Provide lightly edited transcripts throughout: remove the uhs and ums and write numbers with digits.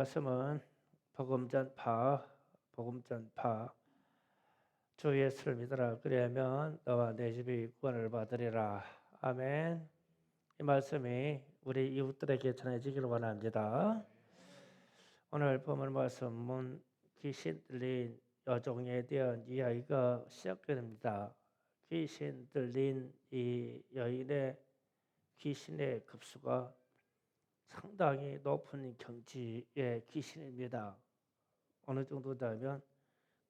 말씀은 복음 전파 주 예수를 믿으라 그리하면 너와 내 집이 구원을 받으리라. 아멘. 이 말씀이 우리 이웃들에게 전해지기를 원합니다. 오늘 본문 말씀은 귀신 들린 여종에 대한 이야기가 시작됩니다. 귀신 들린 이 여인의 귀신의 급수가 상당히 높은 경지의 귀신입니다. 어느 정도냐면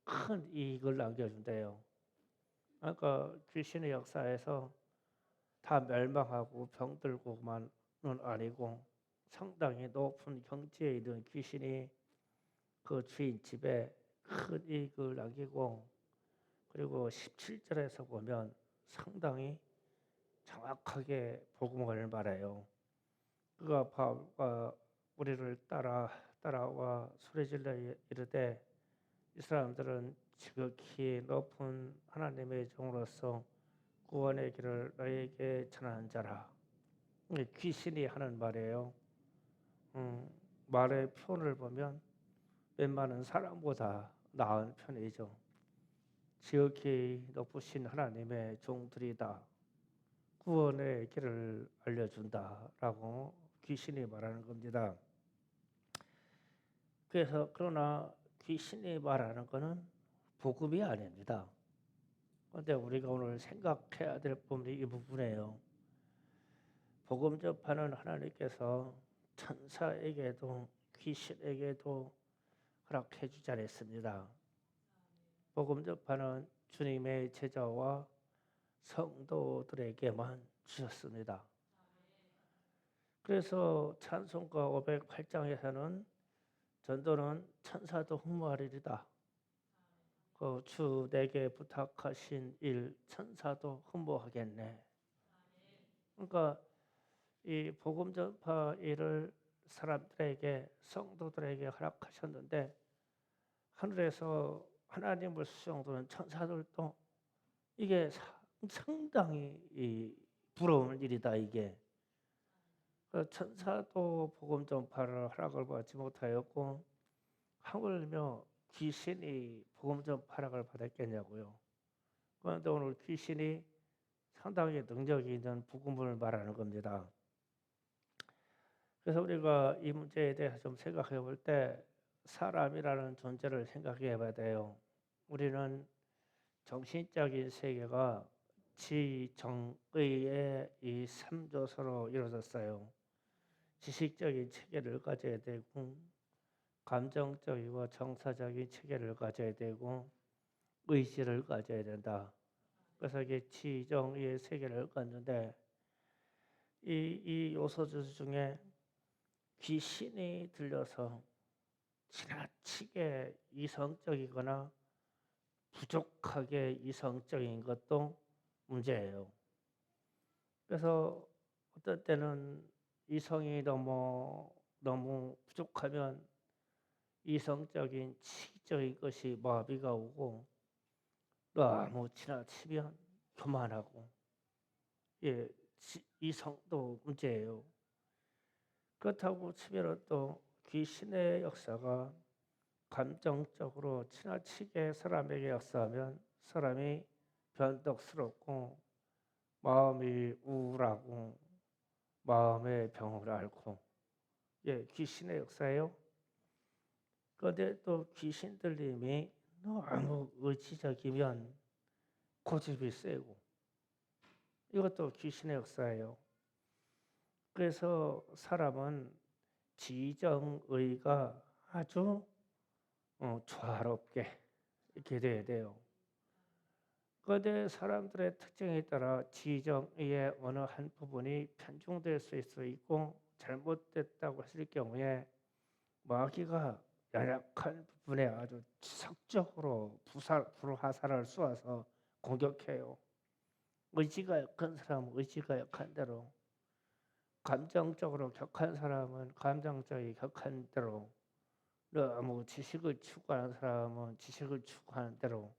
큰 이익을 남겨준대요. 그러니까 귀신의 역사에서 다 멸망하고 병들고만은 아니고 상당히 높은 경지에 있는 귀신이 그 주인 집에 큰 이익을 남기고, 그리고 17절에서 보면 상당히 정확하게 복음을 말해요. 그가 바울과 우리를 따라와 소리질러 이르되 이 사람들은 지극히 높은 하나님의 종으로서 구원의 길을 너에게 전하는 자라. 귀신이 하는 말이에요. 말의 표현을 보면 웬만한 사람보다 나은 편이죠. 지극히 높으신 하나님의 종들이다. 구원의 길을 알려준다라고 귀신이 말하는 겁니다. 그러나 귀신이 말하는 것은 복음이 아닙니다. 그런데 우리가 오늘 생각해야 될 부분이 이 부분이에요. 복음 전파는 하나님께서 천사에게도 귀신에게도 허락해 주지 않았습니다. 복음 전파는 주님의 제자와 성도들에게만 주셨습니다. 그래서 찬송가 508장에서는 전도는 천사도 흠모하리이다. 그 주 내게 부탁하신 일 천사도 흠모하겠네. 그러니까 이 복음 전파 일을 사람들에게, 성도들에게 허락하셨는데, 하늘에서 하나님을 수종도는 천사들도 이게 상당히 부러운 일이다. 이게 천사도 복음 전파를 허락을 받지 못하였고, 하물며 귀신이 복음 전파 허락을 받았겠냐고요. 그런데 오늘 귀신이 상당히 능력이 있는 복음을 말하는 겁니다. 그래서 우리가 이 문제에 대해서 좀 생각해 볼 때 사람이라는 존재를 생각해 봐야 돼요. 우리는 정신적인 세계가 지정의의 이 3조서로 이루어졌어요. 지식적인 체계를 가져야 되고, 감정적이고 정서적인 체계를 가져야 되고, 의지를 가져야 된다. 그래서 이게 지정의의 세계를 갖는데, 이 요소들 중에 귀신이 들려서 지나치게 이성적이거나 부족하게 이성적인 것도 문제예요. 그래서 어떤 때는 이성이 너무 부족하면 이성적인 치적인 것이 마비가 오고, 너무 지나치면 교만하고, 이성도 문제예요. 그렇다고 치면 또 귀신의 역사가 감정적으로 지나치게 사람에게 역사하면 사람이 변덕스럽고 마음이 우울하고 마음의 병을 앓고, 귀신의 역사예요. 그런데 또 귀신 들림이 너무 의지적이면 고집이 세고, 이것도 귀신의 역사예요. 그래서 사람은 지정의가 아주 조화롭게 이렇게 돼야 돼요. 그런데 사람들의 특징에 따라 지정의의 어느 한 부분이 편중될 수 있고, 잘못됐다고 했을 경우에 마귀가 연약한 부분에 아주 지속적으로 불화살을 쏘아서 공격해요. 의지가 약한 사람은 의지가 약한 대로, 감정적으로 격한 사람은 감정적이 격한 대로, 너무 지식을 추구하는 사람은 지식을 추구하는 대로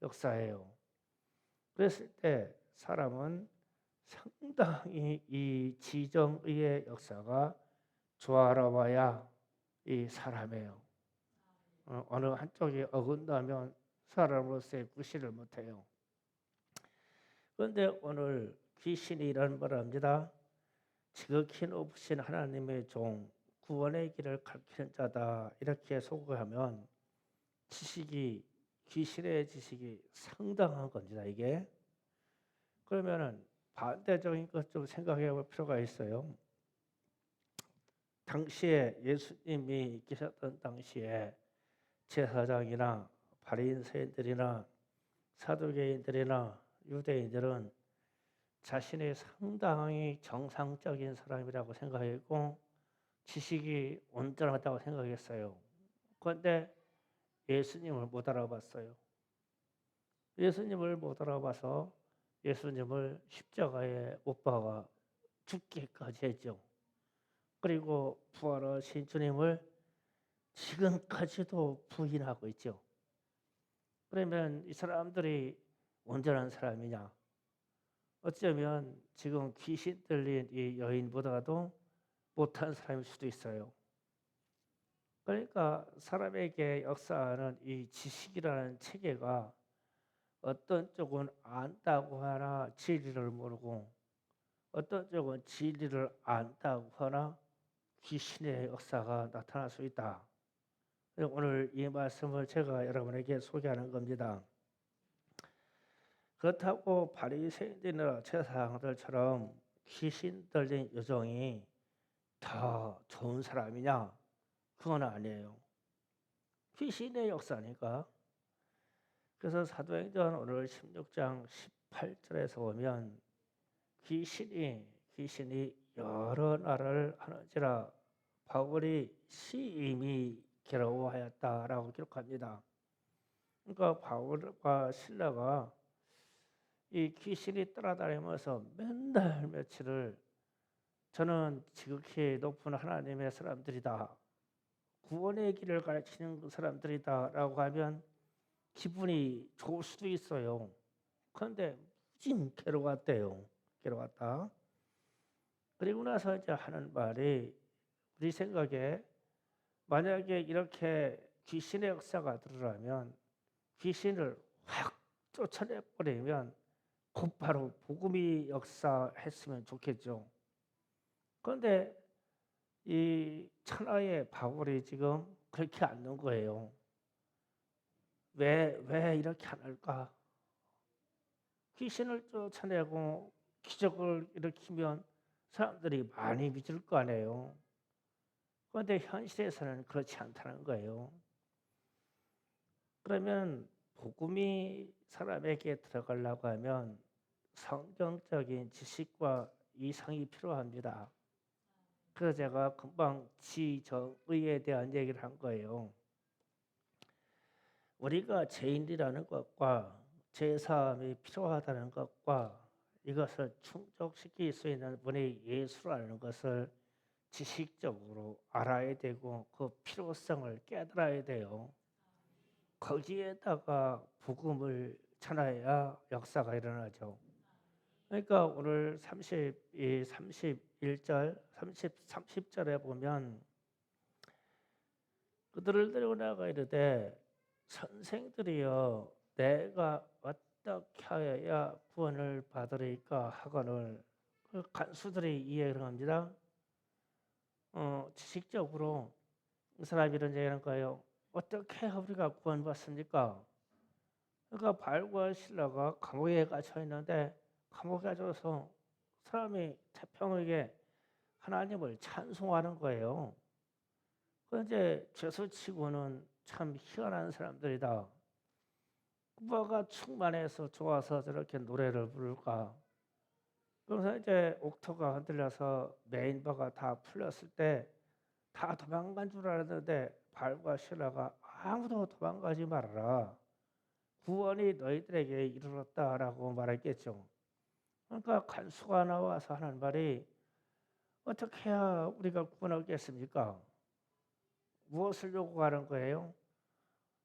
역사해요. 그랬을 때 사람은 상당히 이 지정의의 역사가 조화로워야 이 사람이에요. 어느 한쪽이 어긋나면 사람으로서의 구실을 못해요. 그런데 오늘 귀신이 이런 말을 합니다. 지극히 높으신 하나님의 종, 구원의 길을 가리키는 자다. 이렇게 소개하면 지식이, 귀신의 지식이 상당한 겁니다. 이게. 그러면은 반대적인 것 좀 생각해 볼 필요가 있어요. 당시에 예수님이 계셨던 당시에 제사장이나 바리새인들이나 사두개인들이나 유대인들은 자신이 상당히 정상적인 사람이라고 생각했고 지식이 온전하다고 생각했어요. 그런데 예수님을 못 알아봤어요. 예수님을 못 알아봐서 예수님을 십자가에 못 박아 죽기까지 했죠. 그리고 부활하신 주님을 지금까지도 부인하고 있죠. 그러면 이 사람들이 온전한 사람이냐? 어쩌면 지금 귀신 들린 이 여인보다도 못한 사람일 수도 있어요. 그러니까 사람에게 역사하는 이 지식이라는 체계가 어떤 쪽은 안다고 하나 진리를 모르고 어떤 쪽은 진리를 안다고 하나 귀신의 역사가 나타날 수 있다. 오늘 이 말씀을 제가 여러분에게 소개하는 겁니다. 그렇다고 바리새인들이나 제사장들처럼 귀신 들린 여종이 더 좋은 사람이냐? 그건 아니에요. 귀신의 역사니까. 그래서 사도행전 오늘 16장 18절에서 보면 귀신이 여러 날을 하는지라 바울이 심히 괴로워하였다라고 기록합니다. 그러니까 바울과 실라가 이 귀신이 따라다니면서 맨날 며칠을 저는 지극히 높은 하나님의 사람들이다. 구원의 길을 가르치는 사람들이다 라고 하면 기분이 좋을 수도 있어요. 그런데 무진 괴로웠대요. 괴로웠다. 그리고 나서 이제 하는 말이 우리 생각에 만약에 이렇게 귀신의 역사가 들어가면 귀신을 확 쫓아내버리면 곧바로 복음이 역사했으면 좋겠죠. 그런데 이 천하의 바울이 지금 그렇게 않는 거예요. 왜 이렇게 안 할까? 귀신을 쫓아내고 기적을 일으키면 사람들이 많이 믿을 거 아니에요. 그런데 현실에서는 그렇지 않다는 거예요. 그러면 복음이 사람에게 들어가려고 하면 성경적인 지식과 이상이 필요합니다. 그래서 제가 금방 지정의에 대한 얘기를 한 거예요. 우리가 죄인이라는 것과 죄사함이 필요하다는 것과 이것을 충족시킬 수 있는 분이 예수라는 것을 지식적으로 알아야 되고 그 필요성을 깨달아야 돼요. 거기에다가 복음을 전해야 역사가 일어나죠. 그러니까 오늘 31절, 30절에 보면 그들을 데리고 나가 이르되 선생들이여 내가 어떻게 하여야 구원을 받으리까 하거늘 그 간수들이 이해를 합니다. 지식적으로 이 사람이 이런 얘기하는 거예요. 어떻게 우리가 구원받습니까? 그러니까 바울과 실라가 감옥에 갇혀 있는데 감옥에 갇혀서 사람이 태평하게 하나님을 찬송하는 거예요. 그런데 죄수치고는 참 희한한 사람들이다. 뭐가 충만해서 좋아서 저렇게 노래를 부를까? 그래서 이제 옥토가 흔들려서 메인바가 다 풀렸을 때 다 도망간 줄 알았는데 바울과 실라가 아무도 도망가지 말아라. 구원이 너희들에게 이르렀다라고 말했겠죠. 그러니까 간수가 나와서 하는 말이 어떻게 해야 우리가 구원하겠습니까? 무엇을 요구하는 거예요?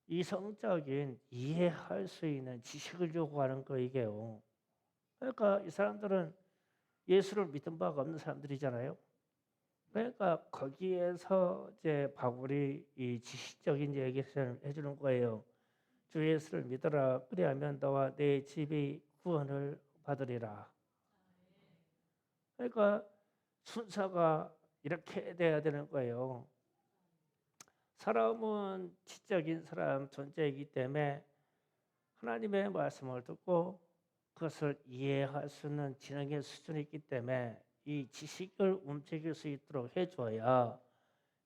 이성적인 이해할 수 있는 지식을 요구하는 거 이게요. 그러니까 이 사람들은 예수를 믿은 바가 없는 사람들이잖아요. 그러니까 거기에서 이제 바울이 이 지식적인 얘기를 해주는 거예요. 주 예수를 믿어라. 그리하면 너와 내 집이 구원을 받으리라. 그러니까 순서가 이렇게 돼야 되는 거예요. 사람은 지적인 사람 존재이기 때문에 하나님의 말씀을 듣고 그것을 이해할 수 있는 지능의 수준이 있기 때문에 이 지식을 움직일 수 있도록 해줘야,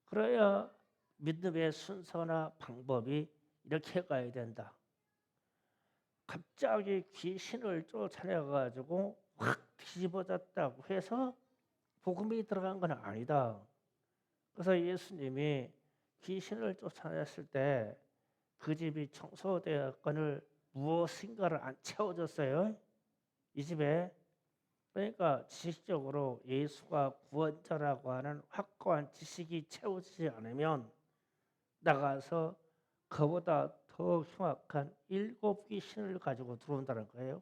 그래야 믿음의 순서나 방법이 이렇게 가야 된다. 갑자기 귀신을 쫓아내가지고 확 뒤집어졌다고 해서 복음이 들어간 건 아니다. 그래서 예수님이 귀신을 쫓아냈을 때 그 집이 청소되었거늘 무엇인가를 안 채워줬어요. 이 집에. 그러니까 지식적으로 예수가 구원자라고 하는 확고한 지식이 채워지지 않으면 나가서 그보다 더 흉악한 7 귀신을 가지고 들어온다는 거예요.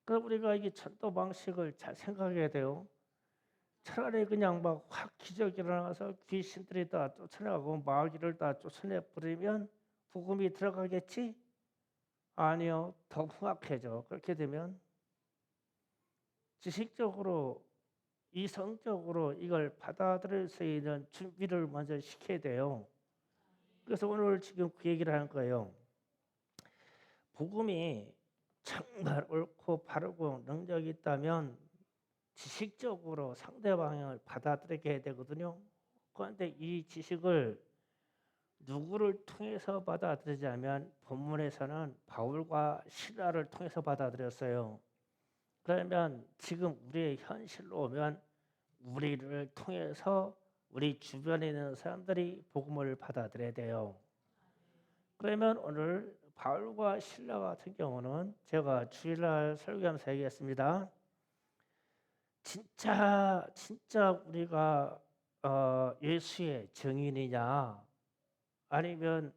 그럼 우리가 이 전도 방식을 잘 생각해야 돼요. 차라리 그냥 막 확 기적이 일어나서 귀신들이 다 쫓아나가고 마귀를 다 쫓아내 버리면 복음이 들어가겠지? 아니요. 더 흉악해져. 그렇게 되면 지식적으로 이성적으로 이걸 받아들일 수 있는 준비를 먼저 시켜야 돼요. 그래서 오늘 지금 그 얘기를 하는 거예요. 복음이 정말 옳고 바르고 능력이 있다면 지식적으로 상대방을 받아들이게 해야 되거든요. 그런데 이 지식을 누구를 통해서 받아들이자면 본문에서는 바울과 실라를 통해서 받아들였어요. 그러면 지금 우리의 현실로 오면 우리를 통해서 우리 주변에 있는 사람들이 복음을 받아들여야 돼요. 그러면 오늘 바울과 실라 같은 경우는 제가 주일날 설교하면서 얘기했습니다. 진짜 우리가 예수의 증인이냐, 아니면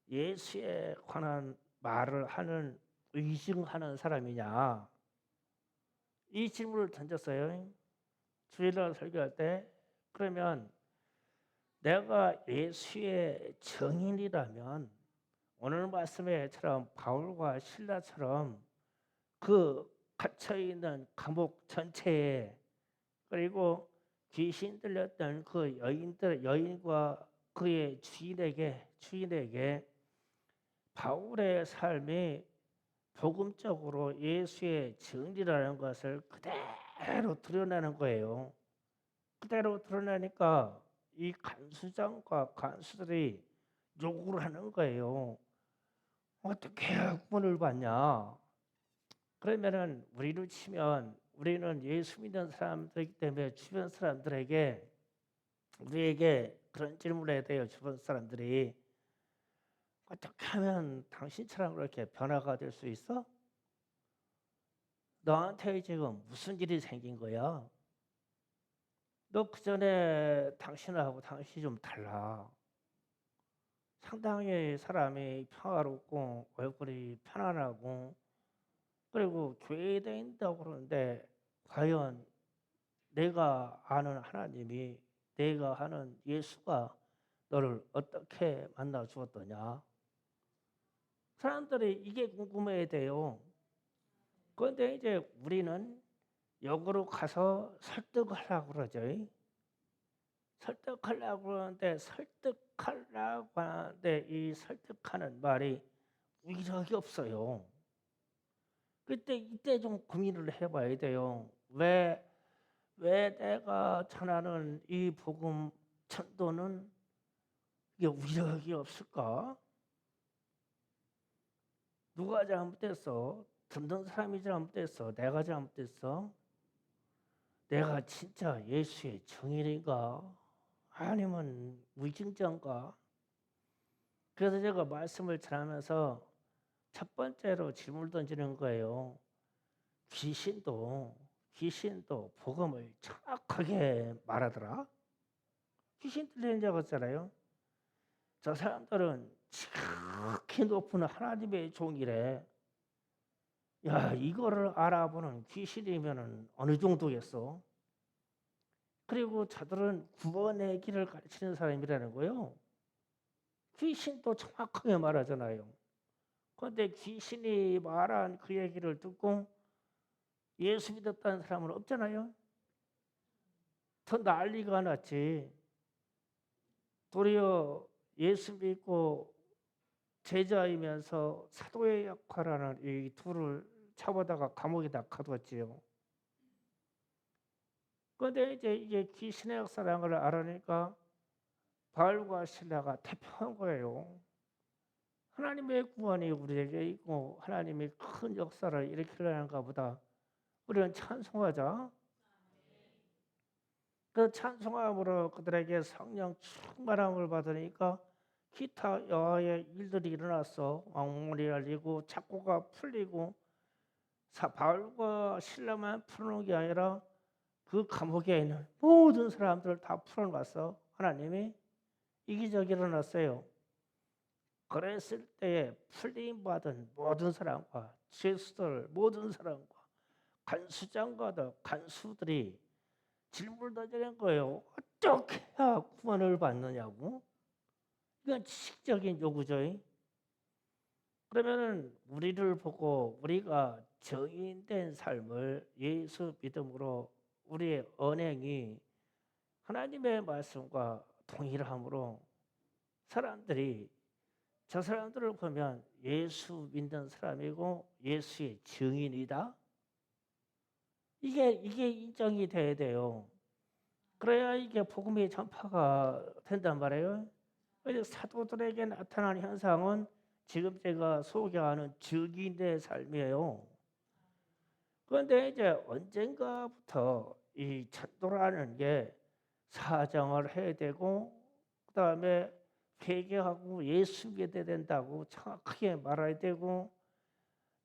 예수에 관한 말을 하는 의증하는 사람이냐, 이 질문을 던졌어요. 주일날 설교할 때. 그러면 내가 예수의 증인이라면 오늘 말씀에처럼 바울과 실라처럼 그 갇혀있는 감옥 전체에, 그리고 귀신 들렸던 그 여인과 그의 주인에게 바울의 삶이 복음적으로 예수의 증리라는 것을 그대로 드러내는 거예요. 그대로 드러내니까 이 간수장과 간수들이 욕을 하는 거예요. 어떻게 구원을 받냐? 그러면은 우리로 치면 우리는 예수 믿는 사람들이기 때문에 주변 사람들에게, 우리에게 그런 질문을 해야 돼요. 주변 사람들이 어떻게 하면 당신처럼 그렇게 변화가 될 수 있어? 너한테 지금 무슨 일이 생긴 거야? 너 그전에 당신하고 당신이 좀 달라. 상당히 사람이 평화롭고 얼굴이 편안하고, 그리고 교회에 다닌다고 그러는데 과연 내가 아는 하나님이, 내가 아는 예수가 너를 어떻게 만나 주었더냐? 사람들이 이게 궁금해야 돼요. 그런데 이제 우리는 역으로 가서 설득하려고 그러죠. 설득하려고 그러는데 이 설득하는 말이 위력이 없어요. 이때 좀 고민을 해봐야 돼요. 왜 내가 전하는 이 복음 전도는 이게 위력이 없을까? 누가 잘못했어? 듣는 사람이 잘못했어? 내가 잘못했어? 내가 진짜 예수의 증인인가? 아니면 위증자인가? 그래서 제가 말씀을 전하면서 첫 번째로 질문을 던지는 거예요. 귀신도 복음을 정확하게 말하더라. 귀신 들리는 줄 알았잖아요. 저 사람들은 지극히 높은 하나님의 종이래. 야, 이거를 알아보는 귀신이면 어느 정도겠어? 그리고 저들은 구원의 길을 가르치는 사람이라는 거예요. 귀신도 정확하게 말하잖아요. 그런데 귀신이 말한 그 얘기를 듣고 예수 믿었다는 사람은 없잖아요. 더 난리가 났지. 도리어 예수 믿고 제자이면서 사도의 역할하는 이 둘을 잡아다가 감옥에다 가두었지요. 그런데 이제 이게 귀신의 역사라는 걸 알아내니까 바울과 실라가 대표한 거예요. 하나님의 구원이 우리에게 있고 하나님이 큰 역사를 일으키려는가 보다. 우리는 찬송하자. 그 찬송함으로 그들에게 성령 충만함을 받으니까 기타 여하의 일들이 일어났어. 왕문이 열리고 착고가 풀리고 바울과 실라만 푸는 게 아니라 그 감옥에 있는 모든 사람들을 다 풀어놨어. 하나님이 이기적이 일어났어요. 그랬을 때에 풀림 받은 모든 사람과 죄수들 모든 사람과 간수장과도 간수들이 질문을 던지는 거예요. 어떻게 해야 구원을 받느냐고. 이건 지식적인 요구죠. 그러면은 우리를 보고 우리가 정인된 삶을 예수 믿음으로 우리의 언행이 하나님의 말씀과 동일함으로 사람들이 저 사람들을 보면 예수 믿는 사람이고 예수의 증인이다. 이게 인정이 돼야 돼요. 그래야 이게 복음의 전파가 된단 말이에요. 그래서 사도들에게 나타난 현상은 지금 제가 소개하는 증인의 삶이에요. 그런데 이제 언젠가부터 이 전도라는 게 사정을 해야 되고 그다음에 회개하고 예수 믿어야 된다고 정확하게 말해야 되고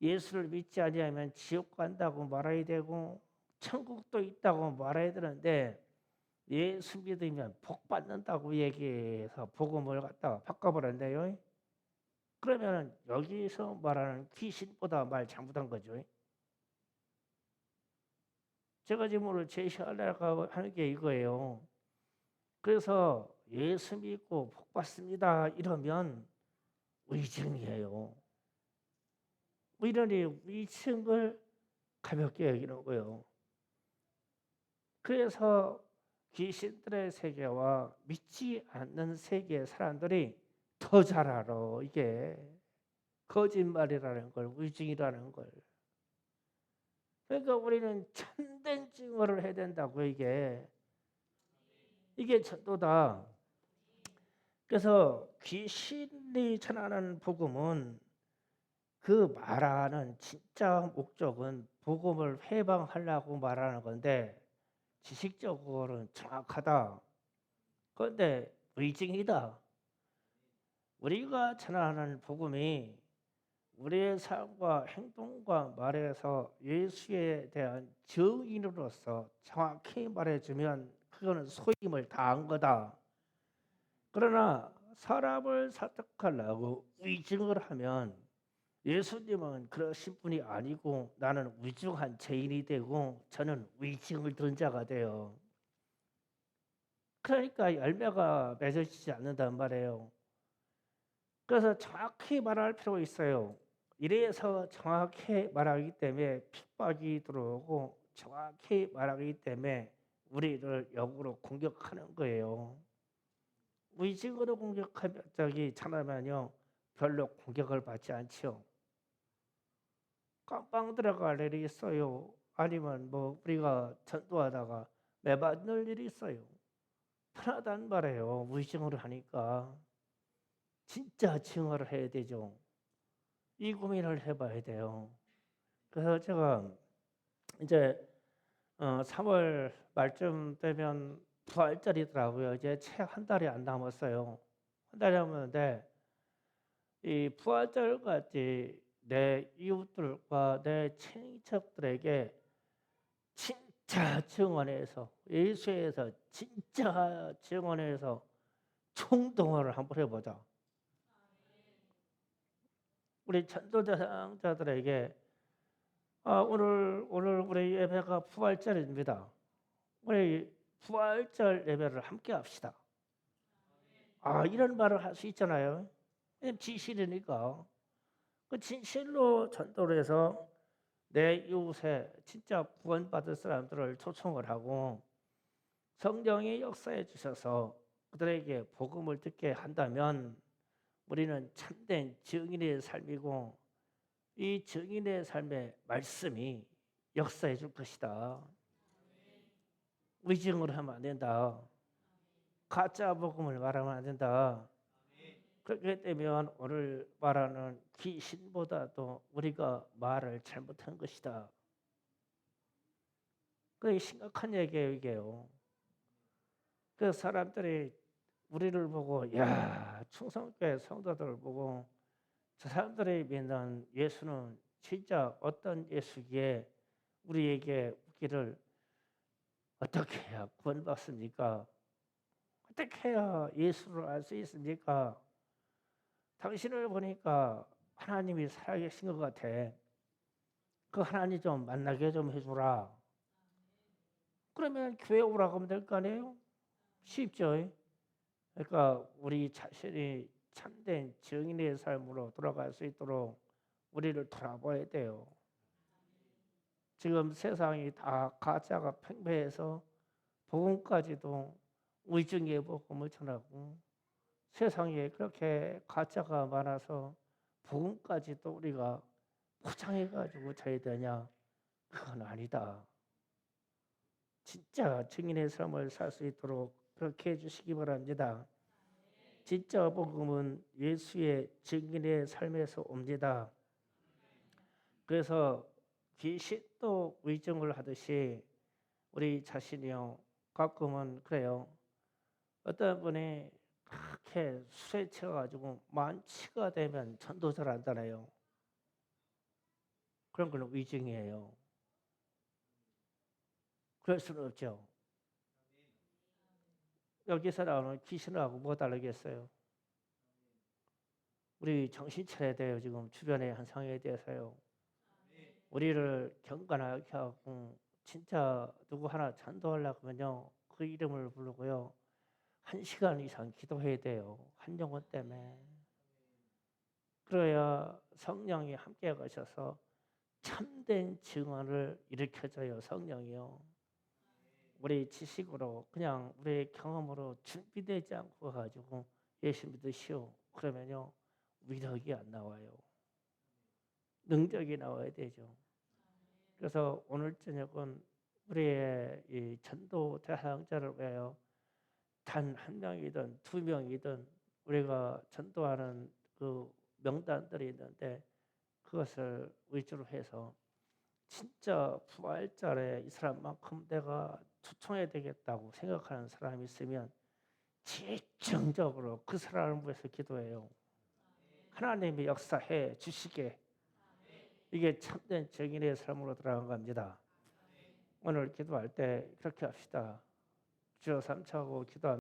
예수를 믿지 아니하면 지옥 간다고 말해야 되고 천국도 있다고 말해야 되는데 예수 믿으면 복 받는다고 얘기해서 복음을 갖다가 바꿔버렸네요. 그러면 여기서 말하는 귀신보다 말 잘못한 거죠. 제가 지금 오늘 제시하려고 하는 게 이거예요. 그래서 예수 믿고 복 받습니다 이러면 의증이에요. 이러니 의증을 가볍게 여기는 거예요. 그래서 귀신들의 세계와 믿지 않는 세계의 사람들이 더 잘 알아. 이게 거짓말이라는 걸, 의증이라는 걸. 그러니까 우리는 참된 증거를 해야 된다고 이게 전도다. 그래서 귀신이 전하는 복음은 그 말하는 진짜 목적은 복음을 회방하려고 말하는 건데 지식적으로는 정확하다. 그런데 의증이다. 우리가 전하는 복음이 우리의 삶과 행동과 말에서 예수에 대한 증인으로서 정확히 말해주면 그거는 소임을 다한 거다. 그러나 사람을 설득하려고 의증을 하면 예수님은 그러신 분이 아니고 나는 위중한 죄인이 되고 저는 위증을 든 자가 돼요. 그러니까 열매가 맺어지지 않는단 말이에요. 그래서 정확히 말할 필요가 있어요. 이래서 정확히 말하기 때문에 핍박이 들어오고 정확히 말하기 때문에 우리를 역으로 공격하는 거예요. 의식으로 공격하면 저기 참으면요 별로 공격을 받지 않죠. 깜빵 들어갈 일이 있어요. 아니면 뭐 우리가 전도하다가 매받는 일이 있어요. 편하단 말이에요. 의심으로 하니까 진짜 증오를 해야 되죠. 이 고민을 해봐야 돼요. 그래서 제가 이제 3월 말쯤 되면 부활절이더라고요. 이제 채 한 달이 안 남았어요. 한 달이 남았는데 이 부활절까지 내 이웃들과 내 친인척들에게 진짜 증언해서 예수에서 진짜 증언해서 총동원을 한번 해보자. 우리 전도대상자들에게 오늘 우리 예배가 부활절입니다. 우리 부활절 예배를 함께 합시다. 이런 말을 할 수 있잖아요. 진실이니까. 그 진실로 전도를 해서 내 이웃에 진짜 구원받을 사람들을 초청을 하고 성령이 역사해 주셔서 그들에게 복음을 듣게 한다면 우리는 참된 증인의 삶이고 이 증인의 삶의 말씀이 역사해 줄 것이다. 의증을 하면 안 된다. 가짜 복음을 말하면 안 된다. 그렇게 되면 오늘 말하는 귀신보다도 우리가 말을 잘못한 것이다. 그게 심각한 얘기예요, 이게요. 그 사람들이 우리를 보고, 야, 충성교회 성도들을 보고 저 사람들이 믿는 예수는 진짜 어떤 예수기에 우리에게 웃기를 어떻게 해야 구원받습니까? 어떻게 해야 예수를 알 수 있습니까? 당신을 보니까 하나님이 살아계신 것 같아. 그 하나님 좀 만나게 좀 해주라. 그러면 교회 오라고 하면 될 거 아니에요? 쉽죠? 그러니까 우리 자신이 참된 증인의 삶으로 돌아갈 수 있도록 우리를 돌아봐야 돼요. 지금 세상이 다 가짜가 팽배해서 복음까지도 의증의 복음을 전하고 세상에 그렇게 가짜가 많아서 복음까지도 우리가 포장해가지고 져야 되냐? 그건 아니다. 진짜 증인의 삶을 살 수 있도록 그렇게 해주시기 바랍니다. 진짜 복음은 예수의 증인의 삶에서 옵니다. 그래서 귀신도 의증을 하듯이 우리 자신이요 가끔은 그래요. 어떤 분이 그렇게 술에 취해가지고 만취가 되면 전도를 한다네요. 그런 건 의증이에요. 그럴 수는 없죠. 여기서 나오는 귀신하고 뭐 다르겠어요? 우리 정신 차려야 돼요. 지금 주변의 한 상황에 대해서요. 우리를 경건하게 하고 진짜 누구 하나 전도하려고 하면요. 그 이름을 부르고요. 1시간 이상 기도해야 돼요. 한 영혼 때문에. 그래야 성령이 함께 가셔서 참된 증언을 일으켜줘요. 성령이요. 우리 지식으로 그냥 우리 경험으로 준비되지 않고 가지고 예수 믿으시오. 그러면요. 위력이 안 나와요. 능력이 나와야 되죠. 그래서 오늘 저녁은 우리의 이 전도 대상자를 위하여 단 한 명이든 두 명이든 우리가 전도하는 그 명단들이 있는데 그것을 위주로 해서 진짜 부활절에 이 사람만큼 내가 초청해야 되겠다고 생각하는 사람이 있으면 집중적으로 그 사람을 위해서 기도해요. 하나님이 역사해 주시게. 이게 참된 증인의 삶으로 들어간 겁니다. 오늘 기도할 때 그렇게 합시다. 주여 삼차하고 기도합니다.